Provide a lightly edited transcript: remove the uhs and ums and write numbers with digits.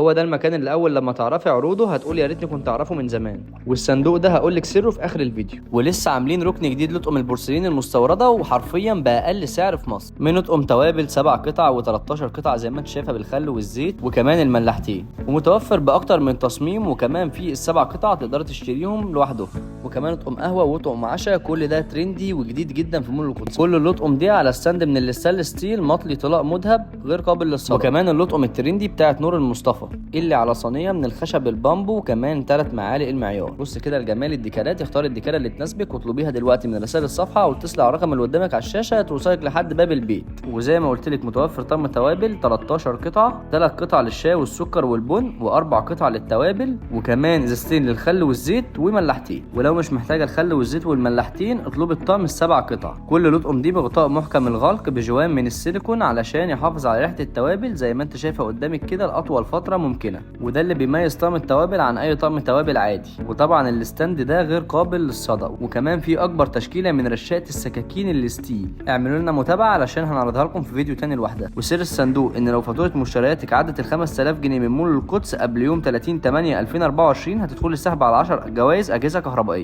هو ده المكان اللي اول لما تعرفي عروضه هتقولي يا ريتني كنت اعرفه من زمان. والصندوق ده هقولك سره في اخر الفيديو. ولسه عاملين ركن جديد لطقم البورسلين المستورده وحرفيا باقل سعر في مصر. من اطقم توابل 7 قطع و13 قطعه زي ما انت شايفه بالخل والزيت وكمان الملاحتين، ومتوفر باكتر من تصميم، وكمان في السبع قطع تقدري تشتريهم لوحدهم. وكمان اطقم قهوه واطقم عشاء، كل ده ترندي وجديد جدا في مول القدس. كل الاطقم دي على ستاند من الستانلس ستيل مطلي طلاء مذهب غير قابل للصدى. وكمان الاطقم الترندي بتاعت نور المصطفى اللي على صينيه من الخشب البامبو، وكمان 3 معالق المعيار. بص كده لجمال الديكارات، اختاري الديكاره اللي تناسبك واطلبيها دلوقتي من رسائل الصفحه، او اتصلي على الرقم اللي قدامك على الشاشه توصلك لحد باب البيت. وزي ما قلت لك متوفر طقم توابل 13 قطعه، 3 قطع للشاي والسكر والبن، واربع قطع للتوابل، وكمان ازازتين للخل والزيت وملاحتين. ولو مش محتاجه الخل والزيت والملاحتين اطلبي الطقم السبع قطع. كل الاطقم دي بغطاء محكم الغلق بجوان من السيليكون علشان يحافظ على ريحه التوابل زي ما انت شايفه قدامك كده لاطول فتره ممكنه، وده اللي بيميز طقم التوابل عن اي طقم توابل عادي. وطبعا الستاند ده غير قابل للصدى، وكمان في اكبر تشكيله من رشات السكاكين الستيل. اعملوا لنا متابعه علشان هنعرضها لكم في فيديو تاني لوحدها. وسر الصندوق ان لو فاتوره مشترياتك عدت ال 5000 جنيه من مول القدس قبل يوم 30/8/2024 هتدخلي السحب على 10 جوائز اجهزه كهربائيه.